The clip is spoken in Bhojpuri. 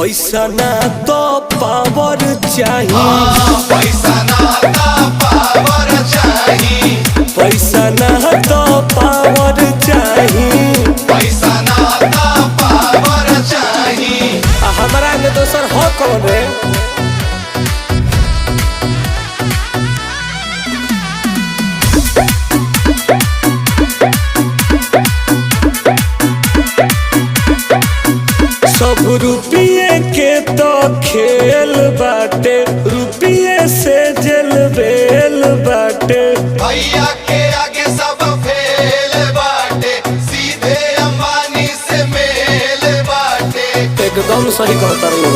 पैसा ना तो पावर चाहिए, पैसा ना तो पावर चाहिए, पैसा ना तो पावर चाहिए, पैसा ना तो पावर चाहिए। हमारा में दोसर हो कौन रे? सब रुपये के तो खेल बाटे, रुपये से जेल बेल बाटे। भैया के आगे सब फेल बाटे, सीधे अंबानी से मेल बाटे। एकदम सही कहता लो।